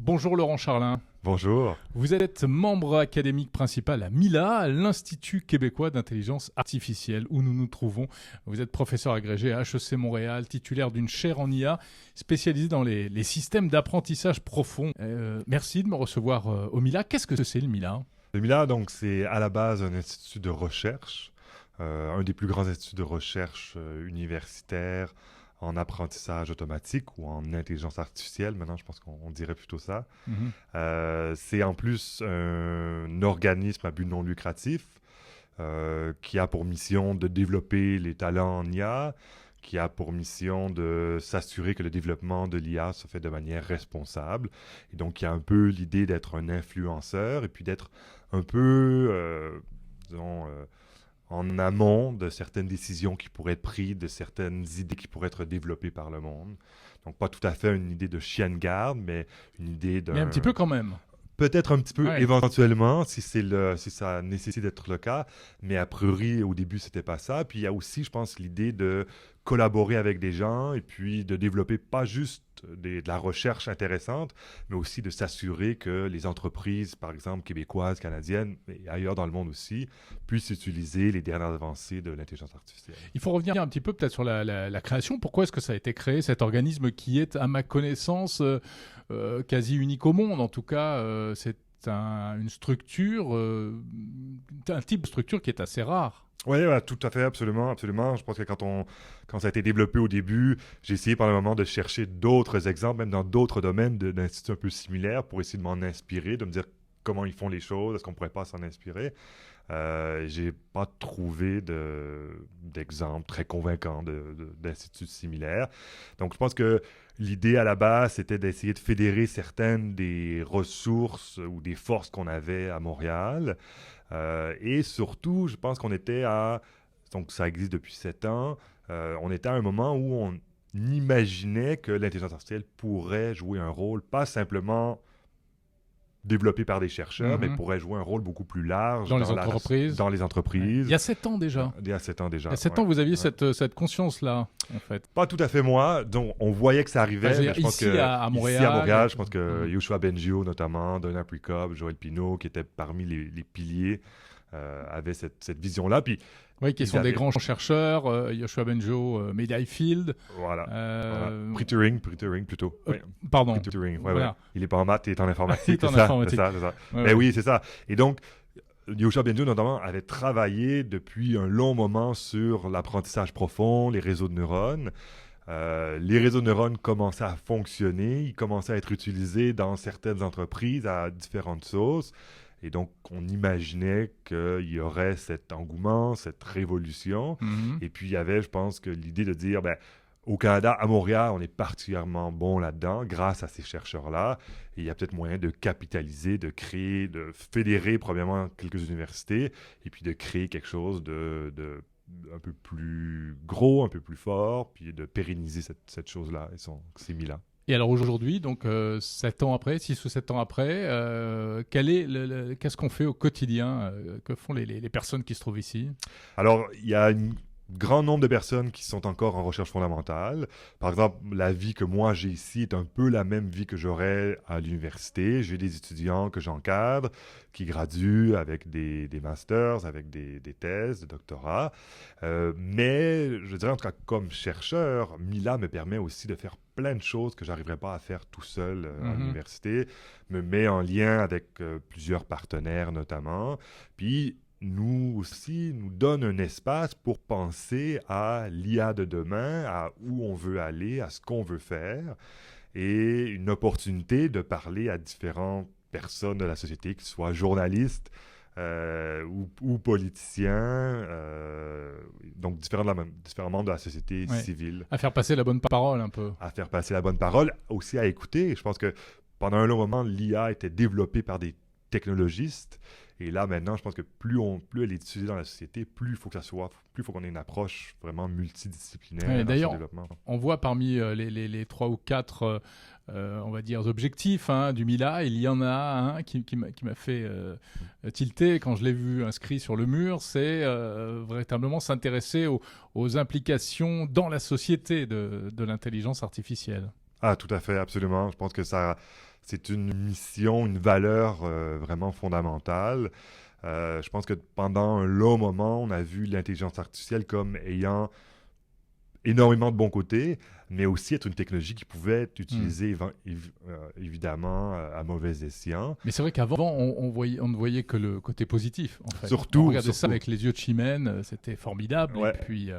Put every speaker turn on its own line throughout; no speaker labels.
Bonjour Laurent Charlin.
Bonjour.
Vous êtes membre académique principal à MILA, l'Institut québécois d'intelligence artificielle, où nous nous trouvons. Vous êtes professeur agrégé à HEC Montréal, titulaire d'une chaire en IA, spécialisée dans les systèmes d'apprentissage profond. Merci de me recevoir au MILA. Qu'est-ce que c'est le MILA ?
Le MILA, donc, c'est à la base un institut de recherche, un des plus grands instituts de recherche universitaires en apprentissage automatique ou en intelligence artificielle. Maintenant, je pense qu'on dirait plutôt ça. C'est en plus un organisme à but non lucratif qui a pour mission de développer les talents en IA, qui a pour mission de s'assurer que le développement de l'IA se fait de manière responsable. Et donc, il y a un peu l'idée d'être un influenceur et puis d'être un peu, disons, en amont de certaines décisions qui pourraient être prises, de certaines idées qui pourraient être développées par le monde. Donc, pas tout à fait une idée de chien de garde, mais une idée d'un...
Mais un petit peu quand même.
Peut-être un petit peu,
Ouais.
éventuellement, si ça nécessite d'être le cas. Mais a priori, au début, c'était pas ça. Puis il y a aussi, je pense, l'idée de collaborer avec des gens et puis de développer pas juste de la recherche intéressante, mais aussi de s'assurer que les entreprises, par exemple, québécoises, canadiennes, et ailleurs dans le monde aussi, puissent utiliser les dernières avancées de l'intelligence artificielle.
Il faut revenir un petit peu peut-être sur la création. Pourquoi est-ce que ça a été créé, cet organisme qui est, à ma connaissance, quasi unique au monde? En tout cas, c'est une structure, un type de structure qui est assez rare.
Oui, ouais, tout à fait, absolument, absolument. Je pense que quand ça a été développé au début, j'ai essayé par le moment de chercher d'autres exemples, même dans d'autres domaines d'instituts un peu similaires, pour essayer de m'en inspirer, de me dire comment ils font les choses, est-ce qu'on ne pourrait pas s'en inspirer. J'ai pas trouvé d'exemples très convaincants d'instituts similaires. Donc, je pense que l'idée à la base, c'était d'essayer de fédérer certaines des ressources ou des forces qu'on avait à Montréal. Et surtout, je pense qu'on était donc ça existe depuis 7 ans, on était à un moment où on imaginait que l'intelligence artificielle pourrait jouer un rôle, pas simplement développé par des chercheurs, mais pourrait jouer un rôle beaucoup plus large
Dans les entreprises.
Dans les entreprises.
Il y a 7 ans déjà.
Il y a 7 ans déjà.
Il y a 7 ans, vous aviez cette conscience-là, en fait.
Pas tout à fait moi, donc on voyait que ça arrivait.
Enfin,
mais je pense
ici,
que,
à Montréal.
Ici à Montréal, je pense que Yoshua Bengio notamment, Donna Prikop, Joël Pinault, qui étaient parmi les piliers, avaient cette vision-là. Puis,
oui, qui sont des grands chercheurs, Yoshua Bengio, Medai Field.
Voilà. Pretering plutôt. Oui.
Pardon.
Pretering,
Voilà.
ouais. Il n'est pas en maths, il est en informatique.
Il est en informatique.
C'est ça.
Ouais,
mais oui, c'est ça. Et donc, Yoshua Bengio, notamment, avait travaillé depuis un long moment sur l'apprentissage profond, les réseaux de neurones. Les réseaux de neurones commençaient à fonctionner, ils commençaient à être utilisés dans certaines entreprises à différentes sauces. Et donc, on imaginait qu'il y aurait cet engouement, cette révolution. Et puis, il y avait, je pense, que l'idée de dire, au Canada, à Montréal, on est particulièrement bon là-dedans, grâce à ces chercheurs-là. Et il y a peut-être moyen de capitaliser, de créer, de fédérer, premièrement, quelques universités, et puis de créer quelque chose de un peu plus gros, un peu plus fort, puis de pérenniser cette chose-là, et ces MILA.
Et alors aujourd'hui, donc 7 ans après, 6 ou 7 ans après, qu'est-ce qu'on fait au quotidien? Que font les personnes qui se trouvent ici?
Alors, il y a un grand nombre de personnes qui sont encore en recherche fondamentale. Par exemple, la vie que moi j'ai ici est un peu la même vie que j'aurais à l'université. J'ai des étudiants que j'encadre, qui graduent avec des masters, avec des thèses, des doctorats. Mais je dirais en tout cas comme chercheur, MILA me permet aussi de faire plein de choses que je n'arriverais pas à faire tout seul à l'université, me met en lien avec plusieurs partenaires notamment. Puis, nous aussi, nous donne un espace pour penser à l'IA de demain, à où on veut aller, à ce qu'on veut faire, et une opportunité de parler à différentes personnes de la société, qu'ils soient journalistes ou politiciens, donc différents membres de la société civile.
À faire passer la bonne parole un peu.
À faire passer la bonne parole, aussi à écouter. Je pense que pendant un long moment, l'IA était développée par des technologistes. Et là, maintenant, je pense que plus elle est utilisée dans la société, plus il faut qu'on ait une approche vraiment multidisciplinaire dans son développement.
On voit parmi les 3 ou 4, on va dire, objectifs du MILA, il y en a un qui m'a fait tilter quand je l'ai vu inscrit sur le mur, c'est véritablement s'intéresser aux implications dans la société de l'intelligence artificielle.
Ah, tout à fait, absolument. Je pense que ça c'est une mission, une valeur vraiment fondamentale. Je pense que pendant un long moment, on a vu l'intelligence artificielle comme ayant énormément de bons côtés, mais aussi être une technologie qui pouvait être utilisée évidemment à mauvais escient.
Mais c'est vrai qu'avant, on ne voyait que le côté positif, en fait.
Surtout,
on regardait ça avec les yeux de Chimène, c'était formidable.
Ouais.
Et puis,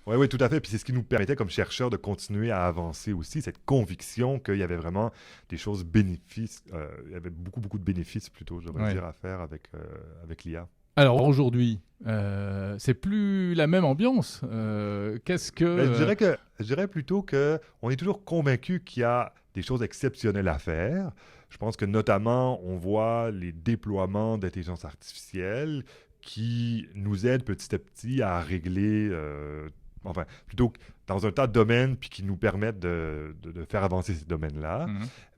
Oui, tout à fait. Puis c'est ce qui nous permettait, comme chercheurs, de continuer à avancer aussi, cette conviction qu'il y avait vraiment des choses bénéfices, il y avait beaucoup de bénéfices, plutôt, je devrais dire, à faire avec l'IA.
Alors aujourd'hui, c'est plus la même ambiance. Qu'est-ce que...
Ben, je dirais plutôt qu'on est toujours convaincu qu'il y a des choses exceptionnelles à faire. Je pense que notamment, on voit les déploiements d'intelligence artificielle qui nous aident petit à petit à régler, enfin, plutôt dans un tas de domaines, puis qui nous permettent de faire avancer ces domaines-là.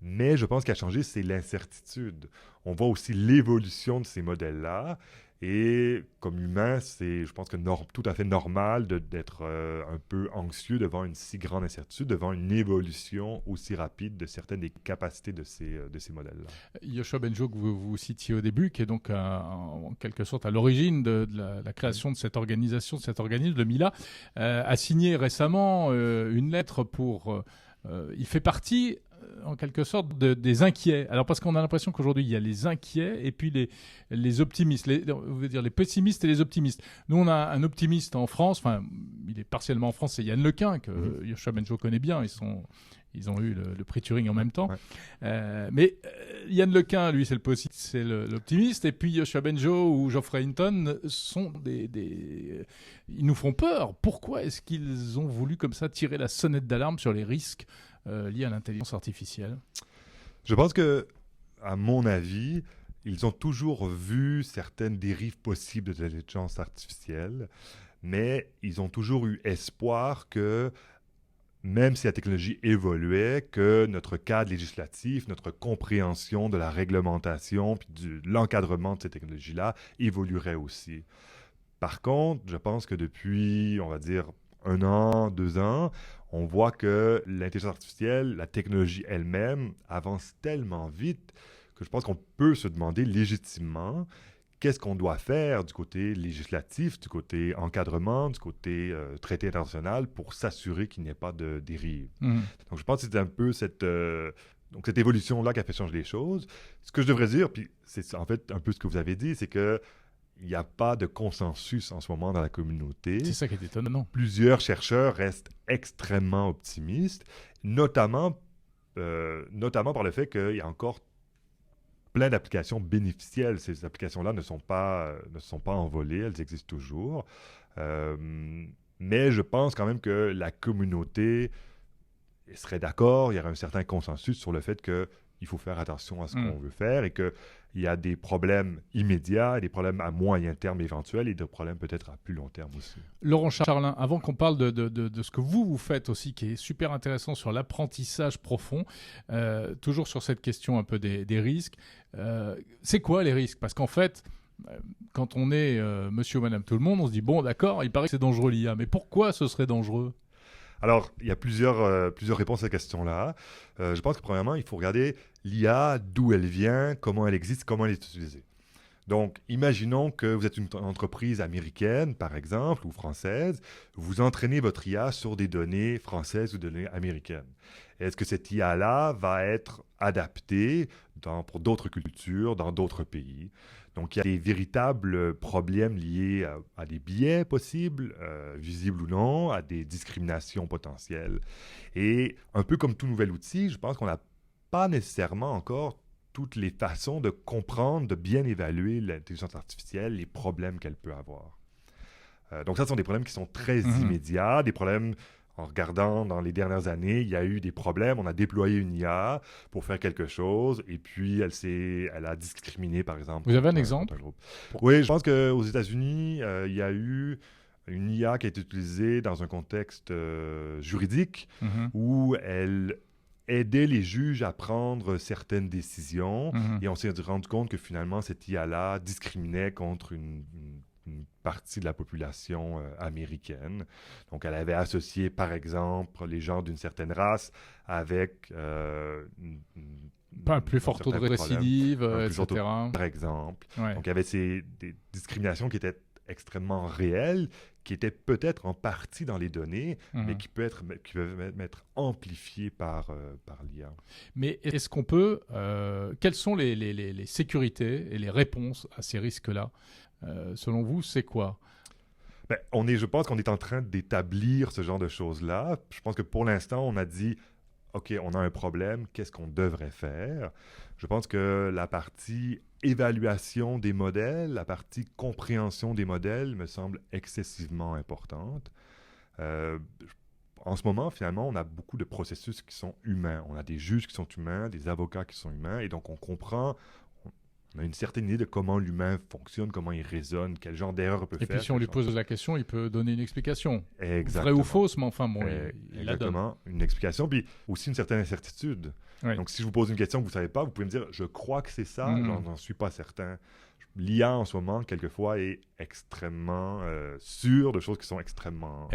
Mais je pense qu'il a changé, c'est l'incertitude. On voit aussi l'évolution de ces modèles-là. Et comme humain, c'est, je pense que tout à fait normal d'être un peu anxieux devant une si grande incertitude, devant une évolution aussi rapide de certaines des capacités de ces modèles-là.
Yoshua Bengio, que vous citiez au début, qui est donc en quelque sorte à l'origine de la création de cette organisation, de cet organisme, le MILA, a signé récemment une lettre pour... il fait partie en quelque sorte des inquiets. Alors parce qu'on a l'impression qu'aujourd'hui il y a les inquiets et puis les optimistes, les pessimistes et les optimistes. Nous on a un optimiste en France, enfin il est partiellement en France, c'est Yann Lequin que Yoshua Bengio connaît bien, ils ont eu le prix Turing en même temps. Mais Yann Lequin, lui, c'est l'optimiste. Et puis Yoshua Bengio ou Geoffrey Hinton sont ils nous font peur. Pourquoi est-ce qu'ils ont voulu comme ça tirer la sonnette d'alarme sur les risques liés à l'intelligence artificielle?
Je pense que, à mon avis, ils ont toujours vu certaines dérives possibles de l'intelligence artificielle, mais ils ont toujours eu espoir que, même si la technologie évoluait, que notre cadre législatif, notre compréhension de la réglementation puis de l'encadrement de ces technologies-là évoluerait aussi. Par contre, je pense que depuis, on va dire, 1 an, 2 ans, on voit que l'intelligence artificielle, la technologie elle-même, avance tellement vite que je pense qu'on peut se demander légitimement qu'est-ce qu'on doit faire du côté législatif, du côté encadrement, du côté traité international pour s'assurer qu'il n'y ait pas de dérive. Donc je pense que c'est un peu cette évolution-là qui a fait changer les choses. Ce que je devrais dire, puis c'est en fait un peu ce que vous avez dit, c'est que il n'y a pas de consensus en ce moment dans la communauté.
C'est ça qui est étonnant.
Plusieurs chercheurs restent extrêmement optimistes, notamment par le fait qu'il y a encore plein d'applications bénéficielles. Ces applications-là ne se sont pas envolées, elles existent toujours. Mais je pense quand même que la communauté serait d'accord, il y aurait un certain consensus sur le fait qu'il faut faire attention à ce qu'on veut faire et qu'il y a des problèmes immédiats, des problèmes à moyen terme éventuels et des problèmes peut-être à plus long terme aussi.
Laurent Charlin, avant qu'on parle de ce que vous faites aussi, qui est super intéressant sur l'apprentissage profond, toujours sur cette question un peu des risques, c'est quoi les risques? Parce qu'en fait, quand on est monsieur ou madame tout le monde, on se dit, bon d'accord, il paraît que c'est dangereux l'IA, mais pourquoi ce serait dangereux?
Alors, il y a plusieurs réponses à cette question-là. Je pense que premièrement, il faut regarder l'IA, d'où elle vient, comment elle existe, comment elle est utilisée. Donc, imaginons que vous êtes une entreprise américaine, par exemple, ou française. Vous entraînez votre IA sur des données françaises ou données américaines. Est-ce que cette IA-là va être adaptée pour d'autres cultures, dans d'autres pays? Donc, il y a des véritables problèmes liés à des biais possibles, visibles ou non, à des discriminations potentielles. Et un peu comme tout nouvel outil, je pense qu'on n'a pas nécessairement encore toutes les façons de comprendre, de bien évaluer l'intelligence artificielle, les problèmes qu'elle peut avoir. Donc ça, ce sont des problèmes qui sont très immédiats, des problèmes... En regardant dans les dernières années, il y a eu des problèmes. On a déployé une IA pour faire quelque chose et puis elle a discriminé, par exemple.
Vous avez un exemple?
Oui, je pense qu'aux États-Unis, il y a eu une IA qui a été utilisée dans un contexte juridique où elle aidait les juges à prendre certaines décisions et on s'est rendu compte que finalement, cette IA-là discriminait contre une partie de la population américaine. Donc, elle avait associé, par exemple, les gens d'une certaine race avec
Pas un plus fort taux de récidive, etc.
Par exemple.
Ouais.
Donc, il y avait des discriminations qui étaient extrêmement réelles, qui étaient peut-être en partie dans les données, mais qui peuvent être amplifiées par l'IA.
Mais est-ce qu'on peut... quelles sont les sécurités et les réponses à ces risques-là? Selon vous, c'est quoi?
Ben, je pense qu'on est en train d'établir ce genre de choses-là. Je pense que pour l'instant, on a dit, OK, on a un problème, qu'est-ce qu'on devrait faire? Je pense que la partie évaluation des modèles, la partie compréhension des modèles me semble excessivement importante. En ce moment, finalement, on a beaucoup de processus qui sont humains. On a des juges qui sont humains, des avocats qui sont humains, et donc on comprend, on a une certaine idée de comment l'humain fonctionne, comment il raisonne, quel genre d'erreur il peut faire.
Et puis si on lui pose la question, il peut donner une explication.
Exactement.
Vraie ou fausse, mais enfin bon, il la donne.
Exactement, une explication, puis aussi une certaine incertitude.
Oui.
Donc si je vous pose une question que vous ne savez pas, vous pouvez me dire « je crois que c'est ça, j'en suis pas certain ». L'IA en ce moment, quelquefois, est extrêmement sûre de choses qui sont extrêmement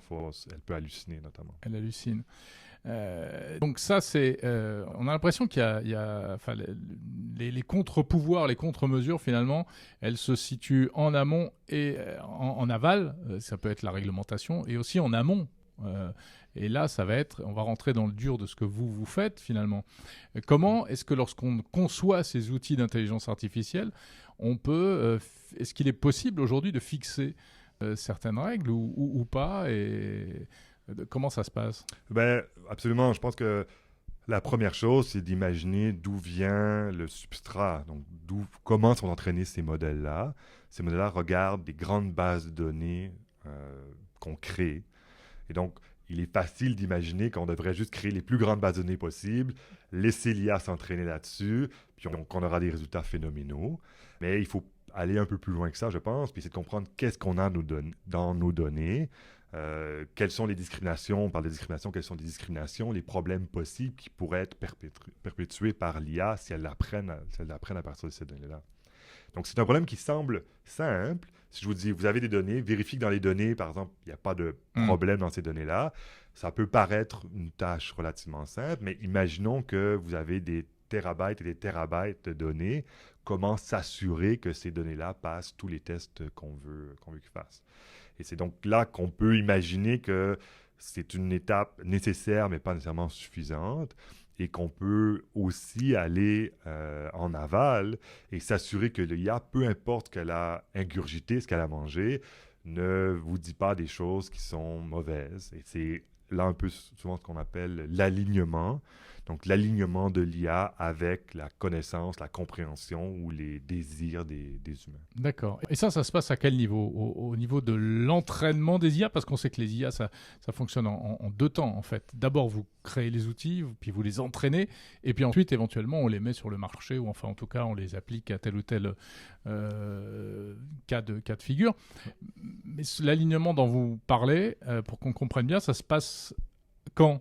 fausses. Elle peut halluciner, notamment.
Elle hallucine. Donc ça, c'est... on a l'impression qu'il y a enfin, les contre-pouvoirs, les contre-mesures, finalement, elles se situent en amont et en aval. Ça peut être la réglementation, et aussi en amont. Et là, on va rentrer dans le dur de ce que vous faites, finalement. Comment est-ce que lorsqu'on conçoit ces outils d'intelligence artificielle, est-ce qu'il est possible aujourd'hui de fixer certaines règles ou pas, et comment ça se passe?
Ben, absolument. Je pense que la première chose, c'est d'imaginer d'où vient le substrat. Donc, comment sont entraînés ces modèles-là. Ces modèles-là regardent des grandes bases de données qu'on crée. Et donc, il est facile d'imaginer qu'on devrait juste créer les plus grandes bases de données possibles, laisser l'IA s'entraîner là-dessus, puis on aura des résultats phénoménaux. Mais il faut aller un peu plus loin que ça, je pense, puis essayer de comprendre qu'est-ce qu'on a dans nos données, quelles sont les discriminations, on parle de discrimination, quelles sont les discriminations, les problèmes possibles qui pourraient être perpétués par l'IA si elle l'apprenne à partir de ces données-là. Donc, c'est un problème qui semble simple. Si je vous dis, vous avez des données, vérifiez que dans les données, par exemple, il n'y a pas de problème dans ces données-là. Ça peut paraître une tâche relativement simple, mais imaginons que vous avez des terabytes et des terabytes de données. Comment s'assurer que ces données-là passent tous les tests qu'on veut qu'ils fassent? Et c'est donc là qu'on peut imaginer que c'est une étape nécessaire, mais pas nécessairement suffisante, et qu'on peut aussi aller en aval et s'assurer que l'IA, peu importe ce qu'elle a ingurgité, ce qu'elle a mangé, ne vous dit pas des choses qui sont mauvaises. Et c'est là un peu souvent ce qu'on appelle l'alignement. Donc, l'alignement de l'IA avec la connaissance, la compréhension ou les désirs des humains.
D'accord. Et ça se passe à quel niveau? Au niveau de l'entraînement des IA? Parce qu'on sait que les IA, ça fonctionne en deux temps, en fait. D'abord, vous créez les outils, puis vous les entraînez, et puis ensuite, éventuellement, on les met sur le marché, ou enfin, en tout cas, on les applique à tel ou tel cas de figure. Mais l'alignement dont vous parlez, pour qu'on comprenne bien, ça se passe... Quand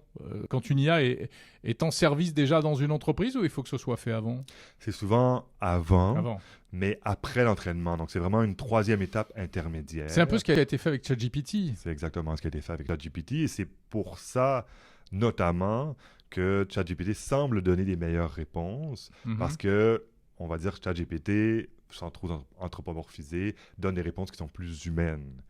une IA est en service déjà dans une entreprise, ou il faut que ce soit fait avant?
C'est souvent avant, mais après l'entraînement. Donc, c'est vraiment une troisième étape intermédiaire.
C'est un peu ce qui a été fait avec ChatGPT.
C'est exactement ce qui a été fait avec ChatGPT. Et c'est pour ça, notamment, que ChatGPT semble donner des meilleures réponses. Parce que, on va dire, ChatGPT, sans trop anthropomorphiser, donne des réponses qui sont plus humaines.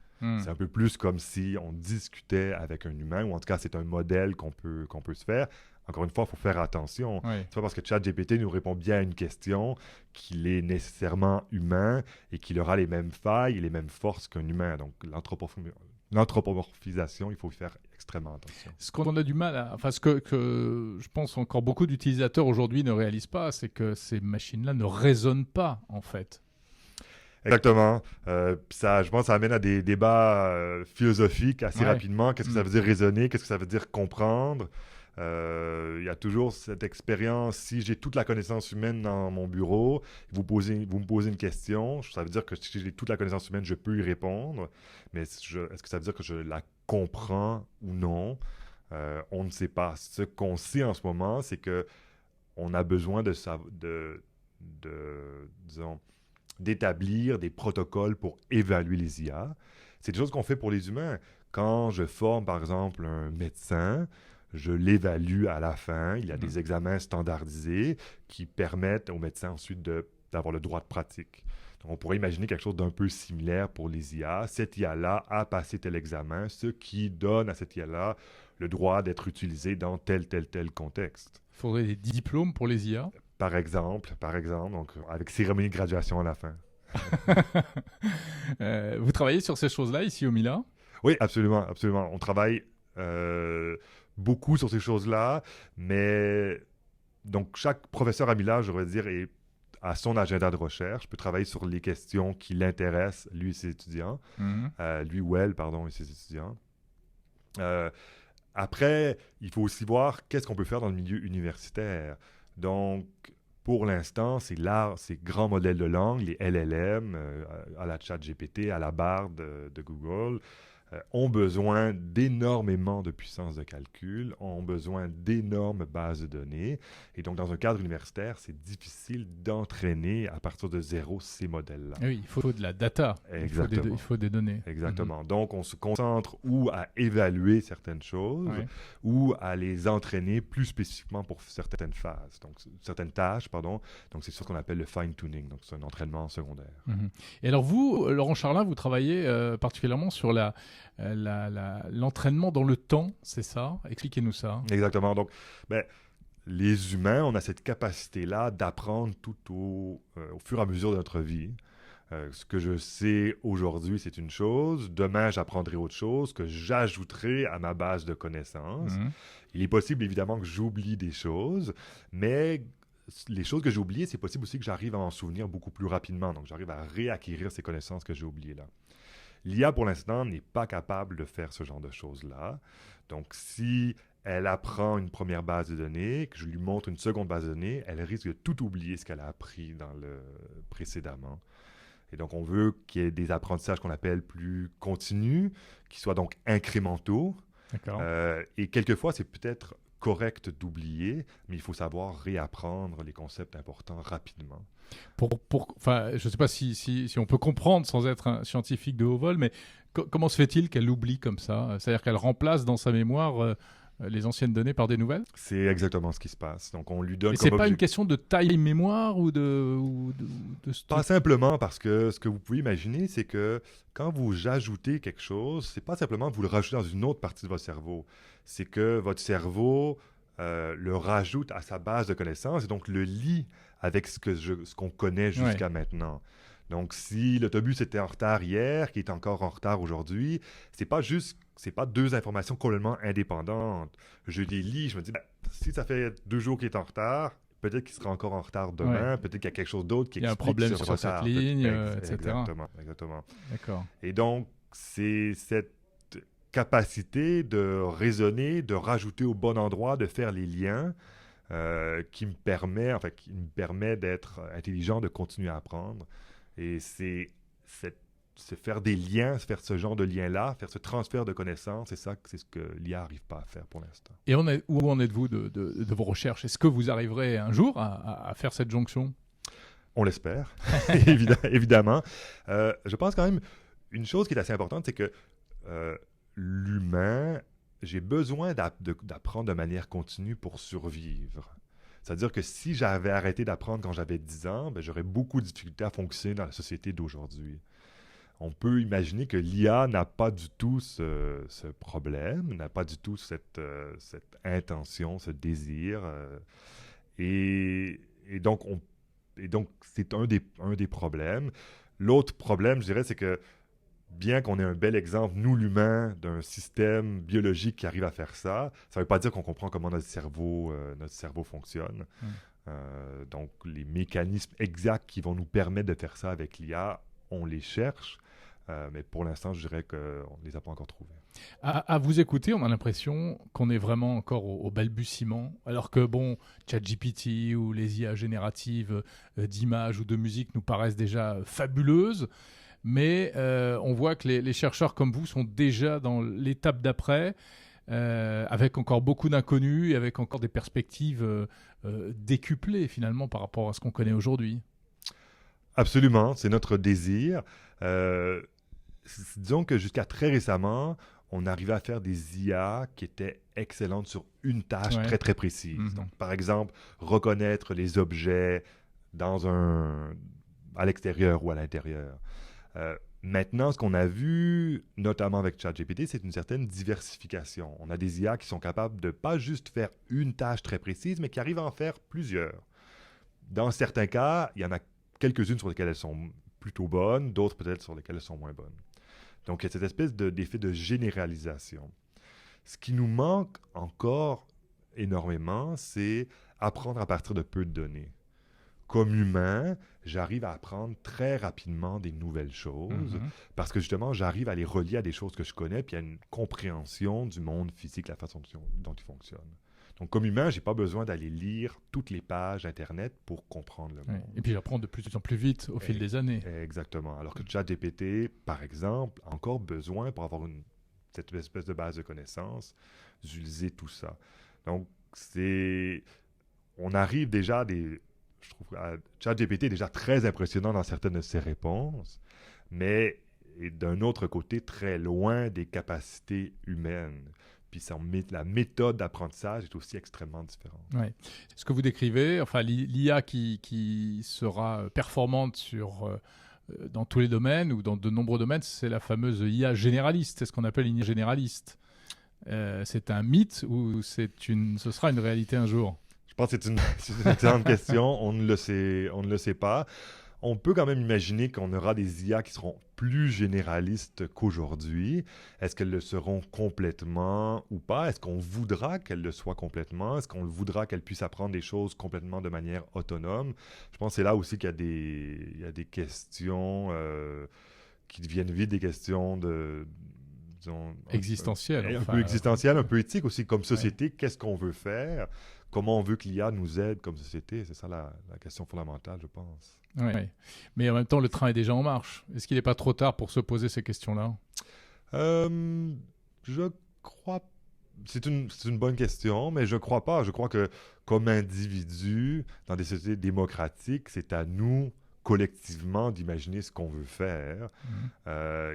C'est un peu plus comme si on discutait avec un humain, ou en tout cas, c'est un modèle qu'on peut se faire. Encore une fois, il faut faire attention.
Oui.
C'est pas parce que ChatGPT nous répond bien à une question qu'il est nécessairement humain et qu'il aura les mêmes failles et les mêmes forces qu'un humain. Donc, l'anthropomorphisation, il faut y faire extrêmement attention.
Ce qu'on a du mal à... Enfin, ce que je pense encore beaucoup d'utilisateurs aujourd'hui ne réalisent pas, c'est que ces machines-là ne raisonnent pas, en fait.
Exactement. Je pense que ça amène à des débats philosophiques assez rapidement. Qu'est-ce que ça veut dire raisonner? Qu'est-ce que ça veut dire comprendre? Il y a toujours cette expérience. Si j'ai toute la connaissance humaine dans mon bureau, vous me posez une question, ça veut dire que si j'ai toute la connaissance humaine, je peux y répondre. Mais est-ce que ça veut dire que je la comprends ou non? On ne sait pas. Ce qu'on sait en ce moment, c'est que on a besoin disons, d'établir des protocoles pour évaluer les IA. C'est des choses qu'on fait pour les humains. Quand je forme, par exemple, un médecin, je l'évalue à la fin. Il y a des examens standardisés qui permettent aux médecins ensuite d'avoir le droit de pratique. Donc, on pourrait imaginer quelque chose d'un peu similaire pour les IA. Cette IA-là a passé tel examen, ce qui donne à cette IA-là le droit d'être utilisée dans tel contexte.
Il faudrait des diplômes pour les IA.
Par exemple, donc avec cérémonie de graduation à la fin.
Vous travaillez sur ces choses-là ici au Mila?
Oui, absolument. On travaille beaucoup sur ces choses-là, mais donc chaque professeur à Mila, je devrais dire, a son agenda de recherche, peut travailler sur les questions qui l'intéressent, lui et ses étudiants, lui ou elle, pardon, et ses étudiants. Après, il faut aussi voir qu'est-ce qu'on peut faire dans le milieu universitaire. Donc, pour l'instant, ces grands modèles de langue, les LLM, à la ChatGPT, à la Bard de Google, ont besoin d'énormément de puissance de calcul, ont besoin d'énormes bases de données. Et donc, dans un cadre universitaire, c'est difficile d'entraîner à partir de zéro ces modèles-là.
Oui, il faut de la data.
Exactement.
Il faut des données.
Exactement. Donc, on se concentre ou à évaluer certaines choses ou à les entraîner plus spécifiquement pour certaines phases, donc certaines tâches, pardon. Donc, c'est ce qu'on appelle le fine-tuning. Donc, c'est un entraînement secondaire.
Et alors, vous, Laurent Charlin, vous travaillez particulièrement sur l'entraînement dans le temps, c'est ça? Expliquez-nous ça.
Exactement. Donc, les humains, on a cette capacité-là d'apprendre tout au fur et à mesure de notre vie. Ce que je sais aujourd'hui, c'est une chose. Demain, j'apprendrai autre chose que j'ajouterai à ma base de connaissances. Il est possible, évidemment, que j'oublie des choses, mais les choses que j'ai oubliées, c'est possible aussi que j'arrive à m'en souvenir beaucoup plus rapidement. Donc, j'arrive à réacquérir ces connaissances que j'ai oubliées là. L'IA, pour l'instant, n'est pas capable de faire ce genre de choses-là. Donc, si elle apprend une première base de données, que je lui montre une seconde base de données, elle risque de tout oublier ce qu'elle a appris précédemment. Et donc, on veut qu'il y ait des apprentissages qu'on appelle plus continus, qui soient donc incrémentaux.
D'accord.
Et quelquefois, c'est peut-être correct d'oublier, mais il faut savoir réapprendre les concepts importants rapidement.
Je ne sais pas si on peut comprendre sans être un scientifique de haut vol, mais comment se fait-il qu'elle l'oublie comme ça? C'est-à-dire qu'elle remplace dans sa mémoire les anciennes données par des nouvelles?
C'est exactement ce qui se passe. Donc, on lui donne
Et c'est pas une question de taille mémoire ou de
Pas simplement, parce que ce que vous pouvez imaginer, c'est que quand vous ajoutez quelque chose, c'est pas simplement que vous le rajoutez dans une autre partie de votre cerveau. C'est que votre cerveau le rajoute à sa base de connaissances et donc le lie avec ce qu'on connaît jusqu'à maintenant. Donc, si l'autobus était en retard hier, qui est encore en retard aujourd'hui, c'est pas deux informations complètement indépendantes. Je les lis, je me dis, si ça fait 2 jours qu'il est en retard, peut-être qu'il sera encore en retard demain, peut-être qu'il y a quelque chose d'autre qui explique ce retard.
Il y a un problème sur cette ligne, etc.
Exactement.
D'accord.
Et donc, c'est cette capacité de raisonner, de rajouter au bon endroit, de faire les liens qui me permet d'être intelligent, de continuer à apprendre. Et c'est faire des liens, faire ce genre de lien-là, faire ce transfert de connaissances, c'est ce que l'IA n'arrive pas à faire pour l'instant.
Et où en êtes-vous de vos recherches? Est-ce que vous arriverez un jour à faire cette jonction?
On l'espère, évidemment. Je pense quand même, une chose qui est assez importante, c'est que l'humain, j'ai besoin d'apprendre de manière continue pour survivre. C'est-à-dire que si j'avais arrêté d'apprendre quand j'avais 10 ans, j'aurais beaucoup de difficultés à fonctionner dans la société d'aujourd'hui. On peut imaginer que l'IA n'a pas du tout ce problème, n'a pas du tout cette intention, ce désir. Et donc, c'est un des problèmes. L'autre problème, je dirais, c'est que bien qu'on ait un bel exemple, nous, l'humain, d'un système biologique qui arrive à faire ça, ça ne veut pas dire qu'on comprend comment notre cerveau fonctionne. Donc, les mécanismes exacts qui vont nous permettre de faire ça avec l'IA, on les cherche, mais pour l'instant, je dirais qu'on ne les a pas encore trouvés.
À vous écouter, on a l'impression qu'on est vraiment encore au balbutiement, alors que, ChatGPT ou les IA génératives d'images ou de musique nous paraissent déjà fabuleuses. Mais on voit que les chercheurs comme vous sont déjà dans l'étape d'après, avec encore beaucoup d'inconnus et avec encore des perspectives décuplées finalement par rapport à ce qu'on connaît aujourd'hui.
Absolument, c'est notre désir. Disons que jusqu'à très récemment, on arrivait à faire des IA qui étaient excellentes sur une tâche
Ouais.
très, très précise. Donc, par exemple, reconnaître les objets à l'extérieur ou à l'intérieur. Maintenant, ce qu'on a vu, notamment avec ChatGPT, c'est une certaine diversification. On a des IA qui sont capables de pas juste faire une tâche très précise, mais qui arrivent à en faire plusieurs. Dans certains cas, il y en a quelques-unes sur lesquelles elles sont plutôt bonnes, d'autres peut-être sur lesquelles elles sont moins bonnes. Donc, il y a cette espèce d'effet de généralisation. Ce qui nous manque encore énormément, c'est apprendre à partir de peu de données. Comme humain, j'arrive à apprendre très rapidement des nouvelles choses parce que justement, j'arrive à les relier à des choses que je connais, puis à une compréhension du monde physique, la façon dont il fonctionne. Donc, comme humain, je n'ai pas besoin d'aller lire toutes les pages Internet pour comprendre le monde.
Et puis j'apprends de plus en plus vite au fil des années.
Exactement. Alors que ChatGPT, par exemple, a encore besoin, pour avoir cette espèce de base de connaissances, d'utiliser tout ça. Donc, on arrive déjà je trouve que ChatGPT est déjà très impressionnant dans certaines de ses réponses, mais est d'un autre côté très loin des capacités humaines. Puis la méthode d'apprentissage est aussi extrêmement différente.
Ouais. Ce que vous décrivez, enfin l'IA qui sera performante dans tous les domaines ou dans de nombreux domaines, c'est la fameuse IA généraliste. C'est ce qu'on appelle une IA généraliste. C'est un mythe ou ce sera une réalité un jour?
Je pense que c'est une excellente question. On ne le sait pas. On peut quand même imaginer qu'on aura des IA qui seront plus généralistes qu'aujourd'hui. Est-ce qu'elles le seront complètement ou pas? Est-ce qu'on voudra qu'elles le soient complètement? Est-ce qu'on voudra qu'elles puissent apprendre des choses complètement de manière autonome? Je pense que c'est là aussi qu'il y a des questions qui deviennent vite des questions
existentielles.
Un peu existentielles, un peu éthiques aussi. Comme société, qu'est-ce qu'on veut faire? Comment on veut que l'IA nous aide comme société? C'est ça la question fondamentale, je pense.
Oui. Mais en même temps, le train est déjà en marche. Est-ce qu'il n'est pas trop tard pour se poser ces questions-là?
Je crois... C'est une bonne question, mais je ne crois pas. Je crois que comme individu, dans des sociétés démocratiques, c'est à nous, collectivement, d'imaginer ce qu'on veut faire.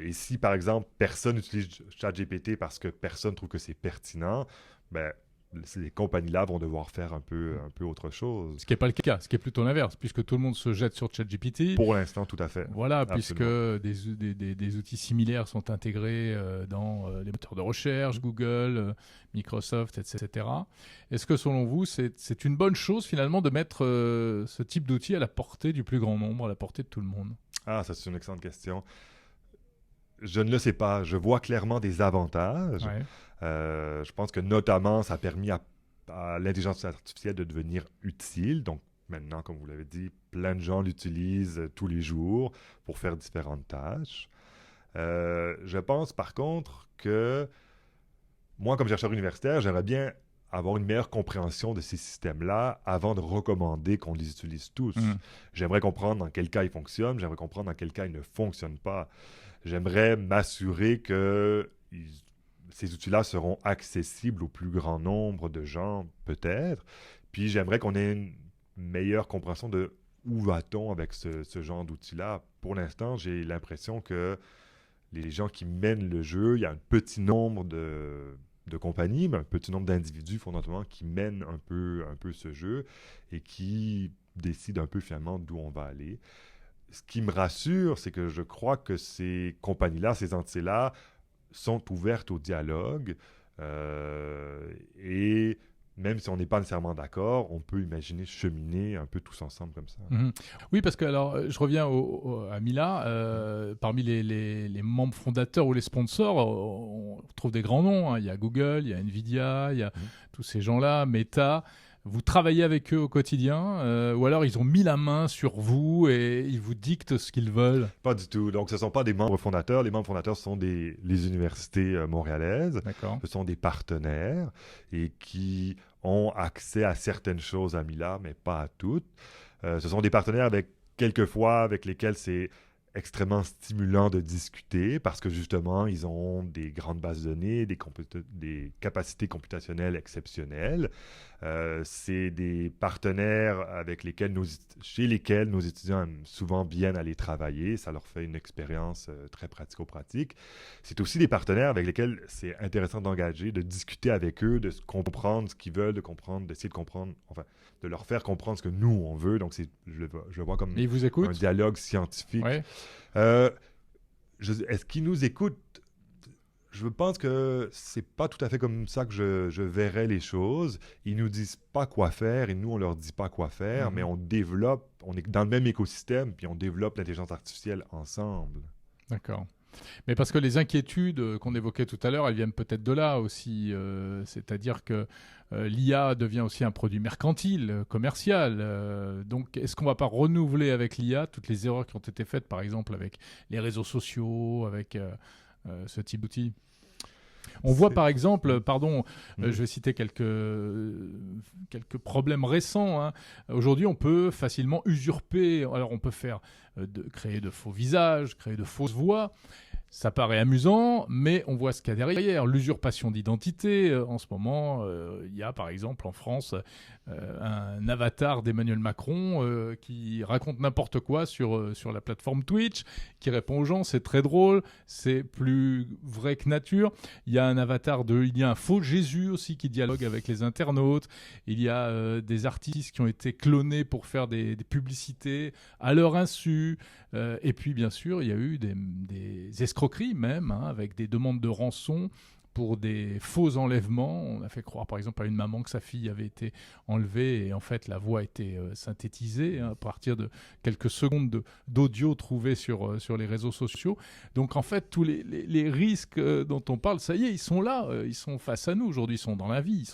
Et si, par exemple, personne n'utilise ChatGPT parce que personne trouve que c'est pertinent, ben, ces compagnies-là vont devoir faire un peu autre chose.
Ce qui n'est pas le cas, ce qui est plutôt l'inverse, puisque tout le monde se jette sur ChatGPT.
Pour l'instant, tout à fait.
Voilà,
Absolument.
puisque des outils similaires sont intégrés dans les moteurs de recherche, Google, Microsoft, etc. Est-ce que selon vous, c'est une bonne chose finalement de mettre ce type d'outils à la portée du plus grand nombre, à la portée de tout le monde?
Ah, ça c'est une excellente question. Je ne le sais pas. Je vois clairement des avantages.
Ouais.
Je pense que notamment, ça a permis à l'intelligence artificielle de devenir utile. Donc maintenant, comme vous l'avez dit, plein de gens l'utilisent tous les jours pour faire différentes tâches. Je pense par contre que moi, comme chercheur universitaire, j'aimerais bien avoir une meilleure compréhension de ces systèmes-là avant de recommander qu'on les utilise tous. J'aimerais comprendre dans quel cas ils fonctionnent, j'aimerais comprendre dans quel cas ils ne fonctionnent pas. J'aimerais m'assurer que ces outils-là seront accessibles au plus grand nombre de gens, peut-être. Puis j'aimerais qu'on ait une meilleure compréhension de où va-t-on avec ce genre d'outils-là. Pour l'instant, j'ai l'impression que les gens qui mènent le jeu, il y a un petit nombre de compagnies, mais un petit nombre d'individus fondamentalement qui mènent un peu ce jeu et qui décident un peu finalement d'où on va aller. Ce qui me rassure, c'est que je crois que ces compagnies-là, ces entités-là, sont ouvertes au dialogue et même si on n'est pas nécessairement d'accord, on peut imaginer cheminer un peu tous ensemble comme ça.
Oui, parce que alors, je reviens à Mila. Parmi les membres fondateurs ou les sponsors, on trouve des grands noms. Il y a Google, il y a Nvidia, il y a tous ces gens-là, Meta. Vous travaillez avec eux au quotidien ou alors ils ont mis la main sur vous et ils vous dictent ce qu'ils veulent?
Pas du tout. Donc, ce ne sont pas des membres fondateurs. Les membres fondateurs sont les universités montréalaises.
D'accord.
Ce sont des partenaires et qui ont accès à certaines choses à Mila, mais pas à toutes. Ce sont des partenaires quelquefois avec lesquels c'est extrêmement stimulant de discuter parce que justement, ils ont des grandes bases de données, des capacités computationnelles exceptionnelles. C'est des partenaires chez lesquels nos étudiants aiment souvent bien aller travailler. Ça leur fait une expérience très pratico-pratique. C'est aussi des partenaires avec lesquels c'est intéressant d'engager, de discuter avec eux, de comprendre ce qu'ils veulent, d'essayer de comprendre, enfin, de leur faire comprendre ce que nous, on veut. Donc, je le vois comme
Et ils vous écoutent?
un dialogue scientifique.
Ouais.
Est-ce qu'ils nous écoutent? Je pense que c'est pas tout à fait comme ça que je verrais les choses. Ils nous disent pas quoi faire et nous, on leur dit pas quoi faire, mais on est dans le même écosystème, puis on développe l'intelligence artificielle ensemble.
D'accord. Mais parce que les inquiétudes qu'on évoquait tout à l'heure, elles viennent peut-être de là aussi. C'est-à-dire que l'IA devient aussi un produit mercantile, commercial. Donc, est-ce qu'on ne va pas renouveler avec l'IA toutes les erreurs qui ont été faites, par exemple, avec les réseaux sociaux, avec ce type d'outils? On voit par exemple, je vais citer quelques problèmes récents. Hein. Aujourd'hui, on peut facilement usurper. Alors, on peut créer de faux visages, créer de fausses voix. Ça paraît amusant, mais on voit ce qu'il y a derrière. L'usurpation d'identité. En ce moment, il y a par exemple en France un avatar d'Emmanuel Macron qui raconte n'importe quoi sur la plateforme Twitch, qui répond aux gens. C'est très drôle, c'est plus vrai que nature. Il y a un faux Jésus aussi qui dialogue avec les internautes. Il y a des artistes qui ont été clonés pour faire des publicités à leur insu. Et puis, bien sûr, il y a eu des escroqueries même, hein, avec des demandes de rançon pour des faux enlèvements. On a fait croire, par exemple, à une maman que sa fille avait été enlevée et en fait, la voix a été synthétisée à partir de quelques secondes d'audio trouvés sur les réseaux sociaux. Donc, en fait, tous les risques dont on parle, ça y est, ils sont là. Ils sont face à nous aujourd'hui, ils sont dans la vie.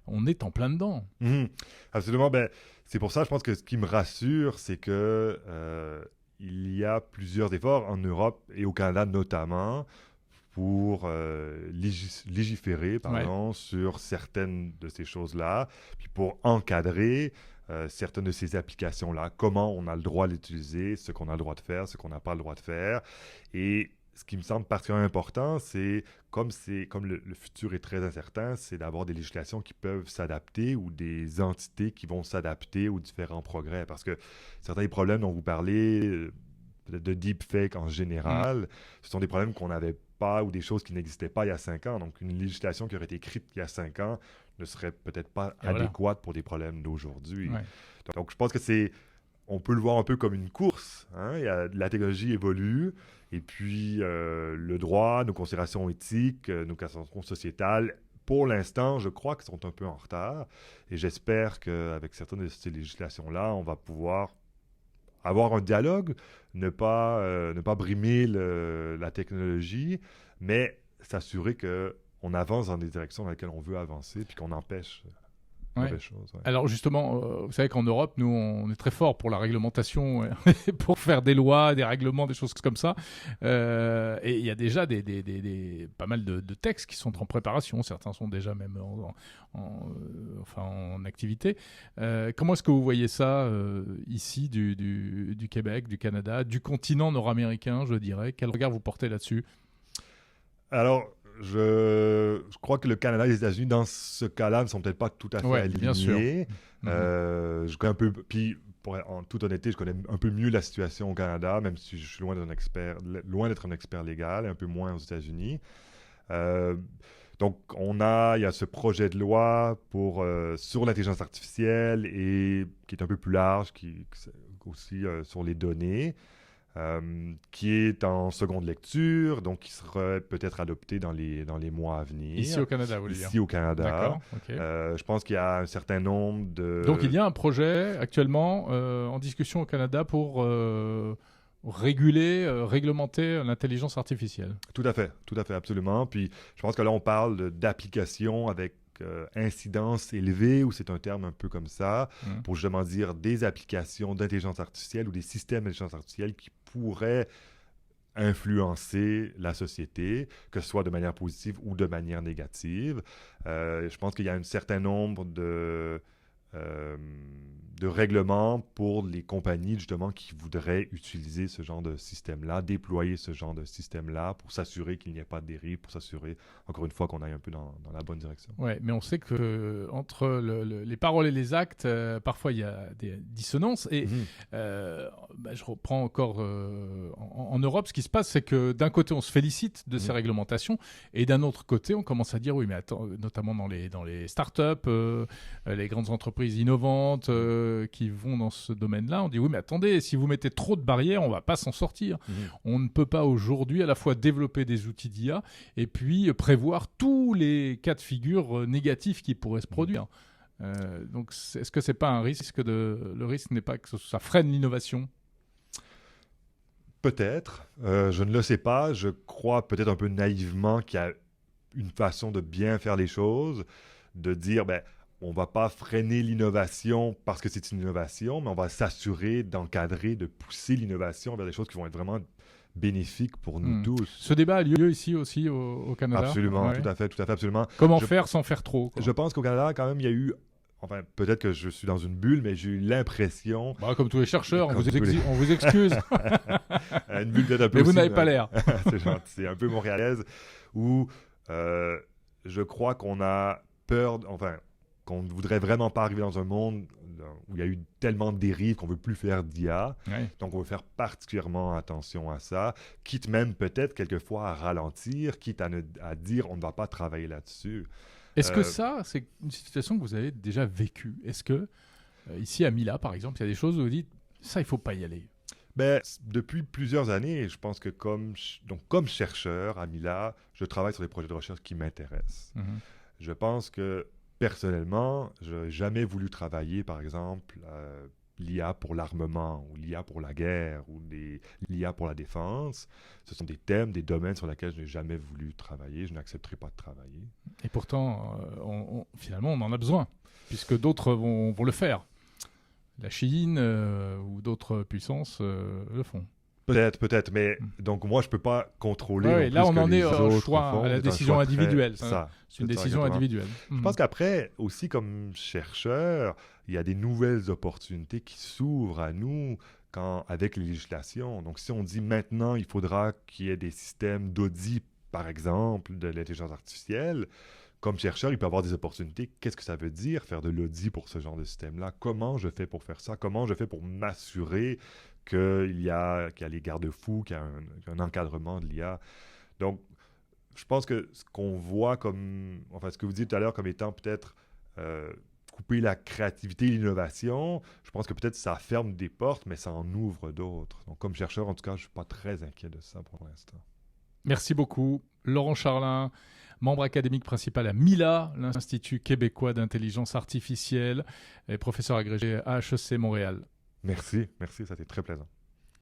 On est en plein dedans.
Absolument. C'est pour ça, je pense que ce qui me rassure, c'est que il y a plusieurs efforts en Europe et au Canada notamment pour légiférer sur certaines de ces choses-là, puis pour encadrer certaines de ces applications-là, comment on a le droit d'utiliser, ce qu'on a le droit de faire, ce qu'on n'a pas le droit de faire. Et ce qui me semble particulièrement important, c'est comme le futur est très incertain, c'est d'avoir des législations qui peuvent s'adapter ou des entités qui vont s'adapter aux différents progrès. Parce que certains des problèmes dont vous parlez, de deepfake en général, ce sont des problèmes qu'on n'avait pas ou des choses qui n'existaient pas il y a 5 ans. Donc, une législation qui aurait été écrite il y a 5 ans ne serait peut-être pas adéquate pour des problèmes d'aujourd'hui. Ouais. Donc, je pense que on peut le voir un peu comme une course. Hein? La technologie évolue et puis le droit, nos considérations éthiques, nos considérations sociétales, pour l'instant, je crois qu'ils sont un peu en retard. Et j'espère qu'avec certaines de ces législations-là, on va pouvoir avoir un dialogue, ne pas brimer la technologie, mais s'assurer qu'on avance dans des directions dans lesquelles on veut avancer puis qu'on empêche mauvaises choses. Ouais.
Alors justement, vous savez qu'en Europe, nous, on est très fort pour la réglementation, pour faire des lois, des règlements, des choses comme ça. Et il y a déjà pas mal de textes qui sont en préparation. Certains sont déjà même en activité. Comment est-ce que vous voyez ça ici, du Québec, du Canada, du continent nord-américain, je dirais? Quel regard vous portez là-dessus?
Alors, je crois que le Canada et les États-Unis, dans ce cas-là, ne sont peut-être pas tout à fait alignés.
Bien sûr.
Je connais un peu, puis en toute honnêteté, je connais un peu mieux la situation au Canada, même si je suis loin d'être un expert légal, et un peu moins aux États-Unis. Donc, il y a ce projet de loi sur l'intelligence artificielle et qui est un peu plus large, qui aussi sur les données. Qui est en seconde lecture, donc qui sera peut-être adopté dans les mois à venir.
Ici au Canada, vous voulez dire?
Ici au Canada.
D'accord, ok.
Je pense qu'il y a un certain nombre de...
Donc il y a un projet actuellement en discussion au Canada pour réglementer l'intelligence artificielle.
Tout à fait, absolument. Puis je pense que là, on parle d'applications avec incidence élevée, ou c'est un terme un peu comme ça, pour justement dire des applications d'intelligence artificielle ou des systèmes d'intelligence artificielle qui pourraient influencer la société, que ce soit de manière positive ou de manière négative. Je pense qu'il y a un certain nombre de règlements pour les compagnies, justement, qui voudraient utiliser ce genre de système-là, déployer ce genre de système-là pour s'assurer qu'il n'y ait pas de dérive, pour s'assurer, encore une fois, qu'on aille un peu dans la bonne direction.
Oui, mais on sait que entre les paroles et les actes, parfois il y a des dissonances. Et je reprends encore en Europe, ce qui se passe, c'est que d'un côté, on se félicite de ces réglementations, et d'un autre côté, on commence à dire, oui, mais attends, notamment dans les startups, les grandes entreprises innovantes, qui vont dans ce domaine-là, on dit oui mais attendez, si vous mettez trop de barrières, on va pas s'en sortir. On ne peut pas aujourd'hui à la fois développer des outils d'IA et puis prévoir tous les cas de figure négatifs qui pourraient se produire. Donc est-ce que c'est pas un risque le risque n'est pas que ça freine l'innovation?
Peut-être, je ne le sais pas, je crois peut-être un peu naïvement qu'il y a une façon de bien faire les choses, de dire on ne va pas freiner l'innovation parce que c'est une innovation, mais on va s'assurer d'encadrer, de pousser l'innovation vers des choses qui vont être vraiment bénéfiques pour nous tous.
Ce débat a lieu ici aussi au Canada?
Absolument, tout à fait, absolument.
Comment faire sans faire trop, quoi?
Je pense qu'au Canada, quand même, il y a eu... Enfin, peut-être que je suis dans une bulle, mais j'ai eu l'impression...
Comme tous les chercheurs, on vous excuse.
Une bulle peut-être un peu
mais vous
aussi,
n'avez pas l'air.
C'est gentil, c'est un peu montréalaise, où je crois qu'on a peur... qu'on ne voudrait vraiment pas arriver dans un monde où il y a eu tellement de dérives qu'on ne veut plus faire d'IA.
Ouais.
Donc, on veut faire particulièrement attention à ça, quitte même peut-être quelquefois à ralentir, quitte à dire on ne va pas travailler là-dessus.
Est-ce que ça, c'est une situation que vous avez déjà vécue? Est-ce que, ici à Mila, par exemple, il y a des choses où vous dites ça, il ne faut pas y aller?
Depuis plusieurs années, je pense que comme chercheur à Mila, je travaille sur des projets de recherche qui m'intéressent. Je pense que personnellement, je n'ai jamais voulu travailler, par exemple, l'IA pour l'armement ou l'IA pour la guerre ou l'IA pour la défense. Ce sont des thèmes, des domaines sur lesquels je n'ai jamais voulu travailler. Je n'accepterai pas de travailler.
Et pourtant, finalement, on en a besoin, puisque d'autres vont le faire. La Chine ou d'autres puissances le font.
Peut-être, mais donc moi je peux pas contrôler.
Là, on en est
au
choix, à la décision individuelle. C'est une décision individuelle.
Je pense qu'après, aussi comme chercheur, il y a des nouvelles opportunités qui s'ouvrent à nous avec les législations. Donc si on dit maintenant, il faudra qu'il y ait des systèmes d'audit, par exemple, de l'intelligence artificielle, comme chercheur, il peut y avoir des opportunités. Qu'est-ce que ça veut dire faire de l'audit pour ce genre de système-là? Comment je fais pour faire ça? Comment je fais pour m'assurer qu'il y a les garde-fous, qu'il y a un encadrement de l'IA? Donc, je pense que ce qu'on voit ce que vous dites tout à l'heure comme étant peut-être couper la créativité et l'innovation, je pense que peut-être ça ferme des portes, mais ça en ouvre d'autres. Donc, comme chercheur, en tout cas, je ne suis pas très inquiet de ça pour l'instant.
Merci beaucoup. Laurent Charlin, membre académique principal à MILA, l'Institut québécois d'intelligence artificielle, et professeur agrégé à HEC Montréal.
Merci, ça a été très plaisant.